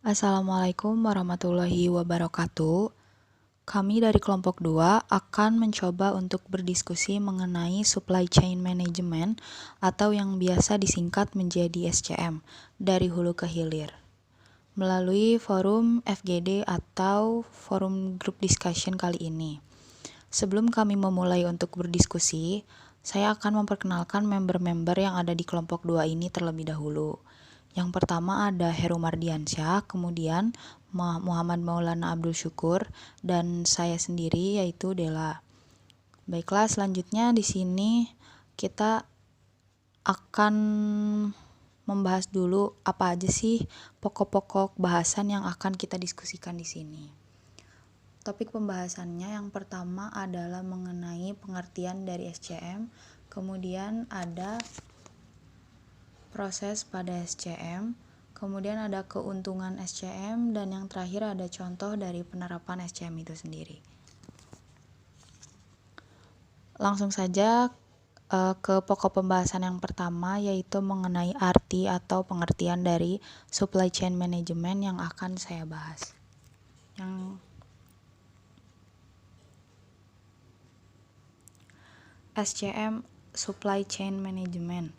Assalamualaikum warahmatullahi wabarakatuh. Kami dari kelompok 2 akan mencoba untuk berdiskusi mengenai supply chain management atau yang biasa disingkat menjadi SCM dari hulu ke hilir melalui forum FGD atau forum group discussion kali ini. Sebelum kami memulai untuk berdiskusi, saya akan memperkenalkan member-member yang ada di kelompok 2 ini terlebih dahulu. Yang pertama ada Heru Mardiansyah, kemudian Muhammad Maulana Abdul Syukur, dan saya sendiri yaitu Dela. Baiklah, selanjutnya di sini kita akan membahas dulu apa aja sih pokok-pokok bahasan yang akan kita diskusikan di sini. Topik pembahasannya yang pertama adalah mengenai pengertian dari SCM, kemudian ada proses pada SCM, kemudian ada keuntungan SCM, dan yang terakhir ada contoh dari penerapan SCM itu sendiri. Langsung saja ke pokok pembahasan yang pertama, yaitu mengenai arti atau pengertian dari supply chain management yang akan saya bahas. SCM, Supply Chain Management,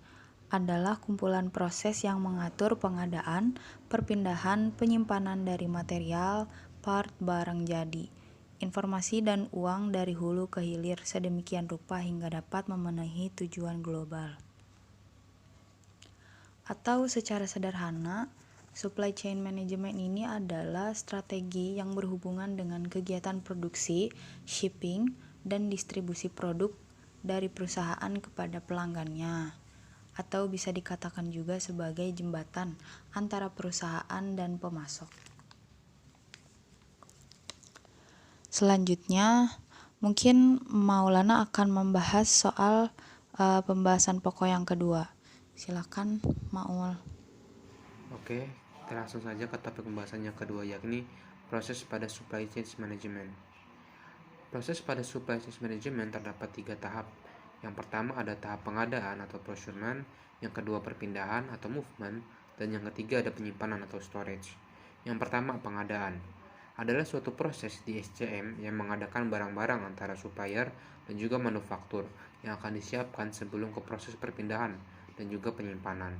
adalah kumpulan proses yang mengatur pengadaan, perpindahan, penyimpanan dari material, part, barang jadi, informasi dan uang dari hulu ke hilir sedemikian rupa hingga dapat memenuhi tujuan global. Atau secara sederhana, supply chain management ini adalah strategi yang berhubungan dengan kegiatan produksi, shipping, dan distribusi produk dari perusahaan kepada pelanggannya, atau bisa dikatakan juga sebagai jembatan antara perusahaan dan pemasok. Selanjutnya, mungkin Maulana akan membahas soal pembahasan pokok yang kedua. Silakan, Maul. Oke, kita langsung saja ke topik pembahasan yang kedua, yakni proses pada supply chain management. Proses pada supply chain management terdapat 3 tahap. Yang pertama ada tahap pengadaan atau procurement, yang kedua perpindahan atau movement, dan yang ketiga ada penyimpanan atau storage. Yang pertama pengadaan adalah suatu proses di SCM yang mengadakan barang-barang antara supplier dan juga manufaktur yang akan disiapkan sebelum ke proses perpindahan dan juga penyimpanan.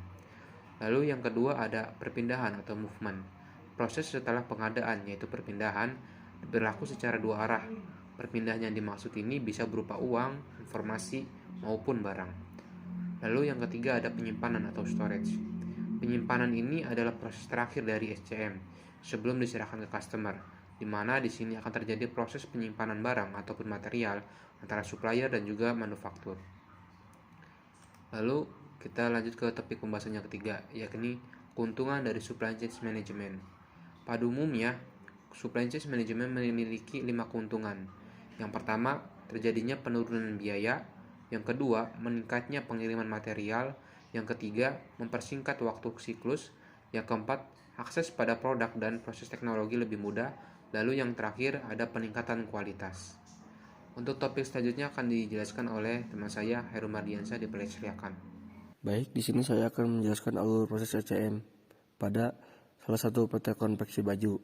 Lalu yang kedua ada perpindahan atau movement. Proses setelah pengadaan yaitu perpindahan berlaku secara dua arah. Perpindahan yang dimaksud ini bisa berupa uang, informasi, maupun barang. Lalu yang ketiga ada penyimpanan atau storage. Penyimpanan ini adalah proses terakhir dari SCM sebelum diserahkan ke customer, di mana di sini akan terjadi proses penyimpanan barang ataupun material antara supplier dan juga manufaktur. Lalu kita lanjut ke topik pembahasan yang ketiga, yakni keuntungan dari supply chain management. Pada umumnya, supply chain management memiliki 5 keuntungan. Yang pertama, terjadinya penurunan biaya. Yang kedua, meningkatnya pengiriman material. Yang ketiga, mempersingkat waktu siklus. Yang keempat, akses pada produk dan proses teknologi lebih mudah. Lalu yang terakhir, ada peningkatan kualitas. Untuk topik selanjutnya akan dijelaskan oleh teman saya Heru Mardiansyah, dipersilakan. Baik, di sini saya akan menjelaskan alur proses SCM pada salah satu PT konveksi baju.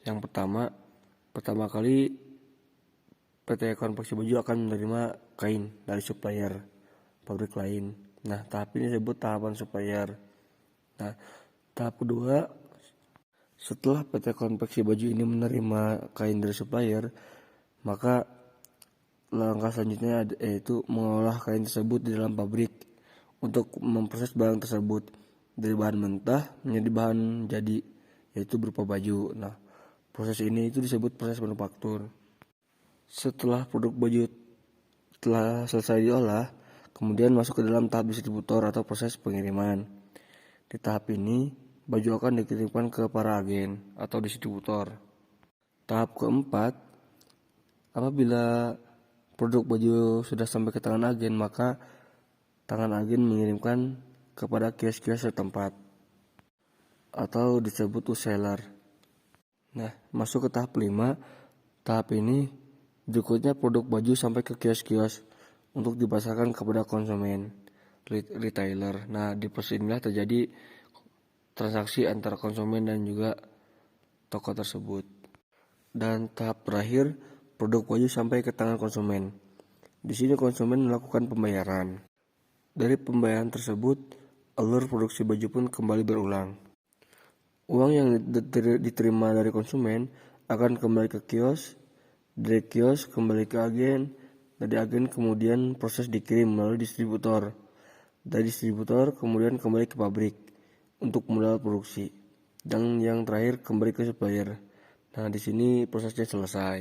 Yang pertama kali PT konveksi baju akan menerima kain dari supplier pabrik lain. Nah, tahap ini disebut tahapan supplier. Nah, tahap kedua, setelah PT konveksi baju ini menerima kain dari supplier, maka langkah selanjutnya yaitu mengolah kain tersebut di dalam pabrik untuk memproses barang tersebut dari bahan mentah menjadi bahan jadi, yaitu berupa baju. Nah, proses ini itu disebut proses manufaktur. Setelah produk baju telah selesai diolah, kemudian masuk ke dalam tahap distributor atau proses pengiriman. Di tahap ini, baju akan dikirimkan ke para agen atau distributor. Tahap keempat, apabila produk baju sudah sampai ke tangan agen, maka tangan agen mengirimkan kepada kios-kios setempat atau disebut wholesaler. Nah, masuk ke tahap 5. Tahap ini berikutnya produk baju sampai ke kios-kios untuk dipasarkan kepada konsumen, retailer. Nah, di proses inilah terjadi transaksi antara konsumen dan juga toko tersebut. Dan tahap terakhir, produk baju sampai ke tangan konsumen. Di sini konsumen melakukan pembayaran. Dari pembayaran tersebut, alur produksi baju pun kembali berulang. Uang yang diterima dari konsumen akan kembali ke kios, dari kios kembali ke agen, dari agen kemudian proses dikirim melalui distributor. Dari distributor kemudian kembali ke pabrik untuk modal produksi. Dan yang terakhir kembali ke supplier. Nah, di sini prosesnya selesai.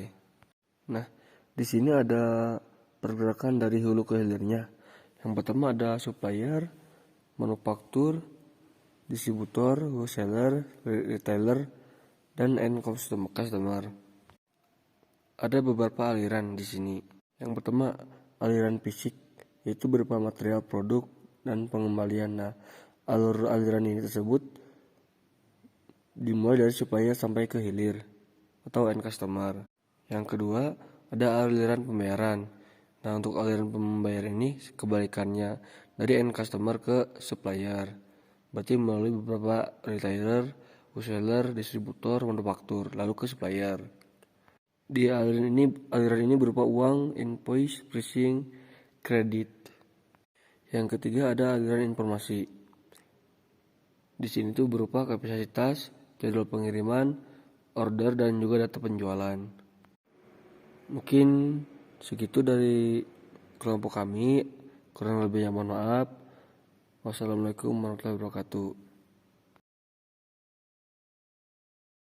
Nah, di sini ada pergerakan dari hulu ke hilirnya. Yang pertama ada supplier, manufaktur, distributor, wholesaler, retailer, dan end customer. Ada beberapa aliran di sini. Yang pertama aliran fisik, yaitu berupa material produk dan pengembalian. Nah, alur aliran ini tersebut dimulai dari supplier sampai ke hilir atau end customer. Yang kedua ada aliran pembayaran. Nah, untuk aliran pembayaran ini kebalikannya, dari end customer ke supplier. Berarti melalui beberapa retailer, wholesaler, distributor, manufaktur, lalu ke supplier. Di aliran ini berupa uang, invoice, pricing, kredit. Yang ketiga ada aliran informasi. Di sini tuh berupa kapasitas, jadwal pengiriman, order, dan juga data penjualan. Mungkin segitu dari kelompok kami. Kurang lebihnya mohon maaf. Wassalamualaikum warahmatullahi wabarakatuh.